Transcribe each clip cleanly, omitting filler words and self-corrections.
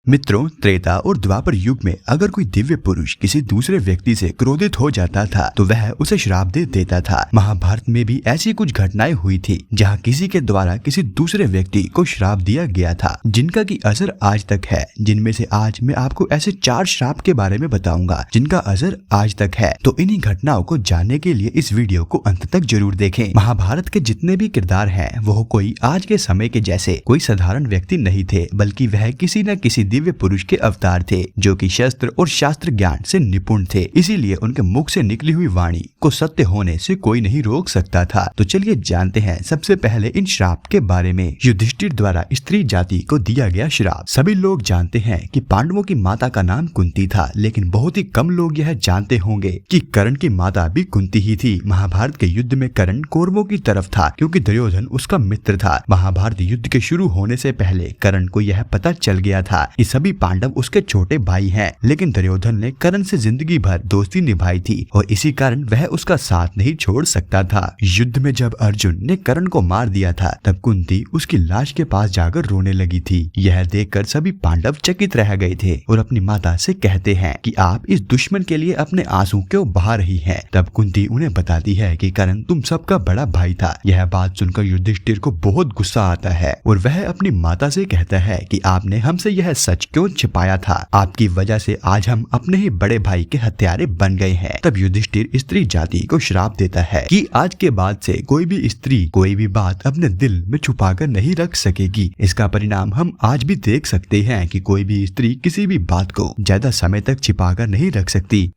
मित्रों, त्रेता और द्वापर युग में अगर कोई दिव्य पुरुष किसी दूसरे व्यक्ति से क्रोधित हो जाता था तो वह उसे श्राप दे देता था। महाभारत में भी ऐसी कुछ घटनाएं हुई थी जहां किसी के द्वारा किसी दूसरे व्यक्ति को श्राप दिया गया था, जिनका की असर आज तक है। जिनमें से आज मैं आपको ऐसे 4 श्राप के बारे में बताऊंगा जिनका असर आज तक है। तो इन्हीं घटनाओं को जानने के लिए इस वीडियो को अंत तक जरूर देखें। महाभारत के जितने भी किरदार हैं वो कोई आज के समय के जैसे कोई साधारण व्यक्ति नहीं थे, बल्कि वह किसी न किसी दिव्य पुरुष के अवतार थे जो कि शस्त्र और शास्त्र ज्ञान से निपुण थे। इसीलिए उनके मुख से निकली हुई वाणी को सत्य होने से कोई नहीं रोक सकता था। तो चलिए जानते हैं सबसे पहले इन श्राप के बारे में। युधिष्ठिर द्वारा स्त्री जाति को दिया गया श्राप। सभी लोग जानते हैं कि पांडवों की माता का नाम कुंती था, लेकिन बहुत ही कम लोग यह जानते होंगे कि कर्ण की माता भी कुंती ही थी। महाभारत के युद्ध में कर्ण कौरवों की तरफ था क्योंकि दुर्योधन उसका मित्र था। महाभारत युद्ध के शुरू होने से पहले कर्ण को यह पता चल गया था कि सभी पांडव उसके छोटे भाई हैं, लेकिन दुर्योधन ने कर्ण से जिंदगी भर दोस्ती निभाई थी और इसी कारण वह उसका साथ नहीं छोड़ सकता था। युद्ध में जब अर्जुन ने कर्ण को मार दिया था तब कुंती उसकी लाश के पास जाकर रोने लगी थी। यह देखकर सभी पांडव चकित रह गए थे और अपनी माता से कहते हैं कि आप इस दुश्मन के लिए अपने आंसू क्यों बहा रही हैं। तब कुंती उन्हें बताती है कि कर्ण तुम सबका बड़ा भाई था। यह बात सुनकर युधिष्ठिर को बहुत गुस्सा आता है और वह अपनी माता से कहता है कि आपने हमसे यह सच क्यों छिपाया था। आपकी वजह से आज हम अपने ही बड़े भाई के हत्यारे बन गए हैं। तब युधिष्ठिर स्त्री जाति को श्राप देता है कि आज के बाद से कोई भी स्त्री कोई भी बात अपने दिल में छुपाकर नहीं रख सकेगी। इसका परिणाम हम आज भी देख सकते हैं कि कोई भी स्त्री किसी भी बात को ज्यादा समय तक छिपाकर नहीं रख सकती।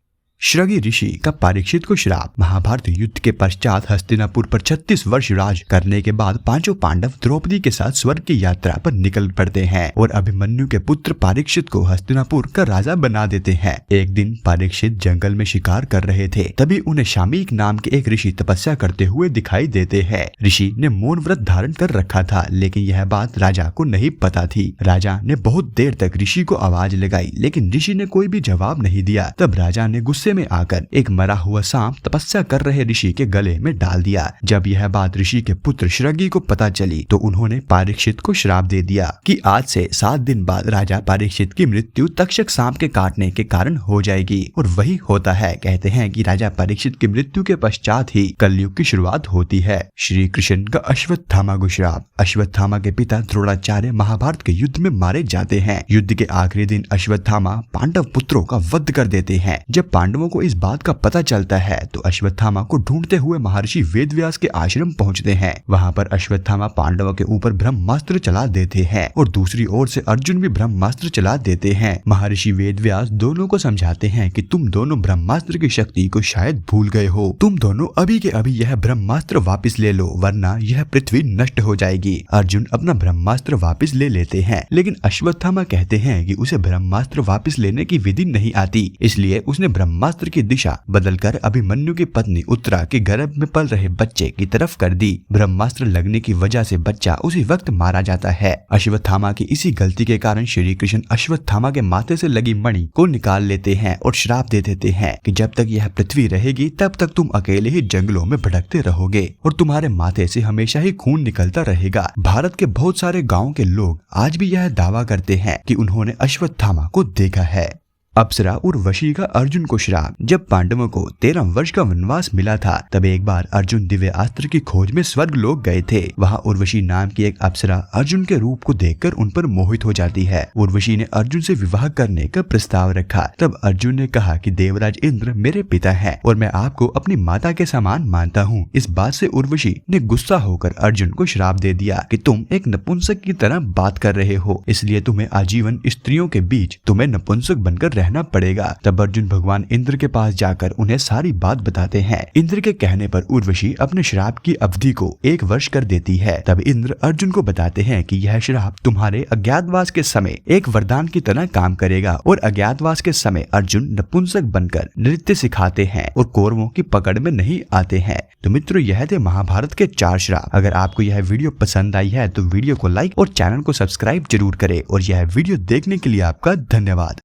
शृंगी ऋषि का परीक्षित को श्राप। महाभारत युद्ध के पश्चात हस्तिनापुर पर 36 वर्ष राज करने के बाद पांचों पांडव द्रौपदी के साथ स्वर्ग की यात्रा पर निकल पड़ते हैं और अभिमन्यु के पुत्र परीक्षित को हस्तिनापुर का राजा बना देते हैं। एक दिन परीक्षित जंगल में शिकार कर रहे थे, तभी उन्हें शामीक नाम के एक ऋषि तपस्या करते हुए दिखाई देते हैं। ऋषि ने मौन व्रत धारण कर रखा था, लेकिन यह बात राजा को नहीं पता थी। राजा ने बहुत देर तक ऋषि को आवाज लगाई, लेकिन ऋषि ने कोई भी जवाब नहीं दिया। तब राजा ने गुस्से में आकर एक मरा हुआ सांप तपस्या कर रहे ऋषि के गले में डाल दिया। जब यह बात ऋषि के पुत्र शृंगी को पता चली तो उन्होंने परीक्षित को श्राप दे दिया कि आज से 7 दिन बाद राजा परीक्षित की मृत्यु तक्षक सांप के काटने के कारण हो जाएगी। और वही होता है। कहते हैं कि राजा परीक्षित की मृत्यु के पश्चात ही कलयुग की शुरुआत होती है। श्री कृष्ण का अश्वत्थामा को श्राप। अश्वत्थामा के पिता द्रोणाचार्य महाभारत के युद्ध में मारे जाते हैं। युद्ध के आखिरी दिन अश्वत्थामा पांडव पुत्रों का वध कर देते हैं। जब पांडवों को इस बात का पता चलता है तो अश्वत्थामा को ढूंढते हुए महर्षि वेदव्यास के आश्रम पहुंचते हैं। वहां पर अश्वत्थामा पांडवों के ऊपर ब्रह्मास्त्र चला देते हैं और दूसरी ओर से अर्जुन भी ब्रह्मास्त्र चला देते हैं। महर्षि वेदव्यास दोनों को समझाते हैं कि तुम दोनों ब्रह्मास्त्र की शक्ति को शायद भूल गए हो। तुम दोनों अभी के अभी यह ब्रह्मास्त्र वापस ले लो, वरना यह पृथ्वी नष्ट हो जाएगी। अर्जुन अपना ब्रह्मास्त्र वापस ले लेते हैं, लेकिन अश्वत्थामा कहते हैं कि उसे ब्रह्मास्त्र वापस लेने की विधि नहीं आती, इसलिए उसने ब्रह्मास्त्र की दिशा बदलकर अभिमन्यु की पत्नी उत्तरा के गर्भ में पल रहे बच्चे की तरफ कर दी। ब्रह्मास्त्र लगने की वजह से बच्चा उसी वक्त मारा जाता है। अश्वत्थामा की इसी गलती के कारण श्री कृष्ण अश्वत्थामा के माथे से लगी मणि को निकाल लेते हैं और श्राप दे देते हैं कि जब तक यह पृथ्वी रहेगी तब तक तुम अकेले ही जंगलों में भटकते रहोगे और तुम्हारे माथे से हमेशा ही खून निकलता रहेगा। भारत के बहुत सारे गाँव के लोग आज भी यह दावा करते हैं कि उन्होंने अश्वत्थामा को देखा है। अप्सरा उर्वशी का अर्जुन को श्राप। जब पांडवों को 13 वर्ष का वनवास मिला था तब एक बार अर्जुन दिव्य अस्त्र की खोज में स्वर्ग लोक गए थे। वहां उर्वशी नाम की एक अप्सरा अर्जुन के रूप को देखकर उन पर मोहित हो जाती है। उर्वशी ने अर्जुन से विवाह करने का प्रस्ताव रखा। तब अर्जुन ने कहा कि देवराज इंद्र मेरे पिता हैं और मैं आपको अपनी माता के समान मानता हूँ। इस बात से उर्वशी ने गुस्सा होकर अर्जुन को श्राप दे दिया कि तुम एक नपुंसक की तरह बात कर रहे हो, इसलिए तुम्हें आजीवन स्त्रियों के बीच तुम्हें नपुंसक बनकर रहना पड़ेगा। तब अर्जुन भगवान इंद्र के पास जाकर उन्हें सारी बात बताते हैं। इंद्र के कहने पर उर्वशी अपने श्राप की अवधि को 1 वर्ष कर देती है। तब इंद्र अर्जुन को बताते हैं कि यह श्राप तुम्हारे अज्ञातवास के समय एक वरदान की तरह काम करेगा और अज्ञातवास के समय अर्जुन नपुंसक बनकर नृत्य सिखाते हैं और कौरवों की पकड़ में नहीं आते हैं। तो मित्रों, यह थे महाभारत के 4 श्राप। अगर आपको यह वीडियो पसंद आई है तो वीडियो को लाइक और चैनल को सब्सक्राइब जरूर करें और यह वीडियो देखने के लिए आपका धन्यवाद।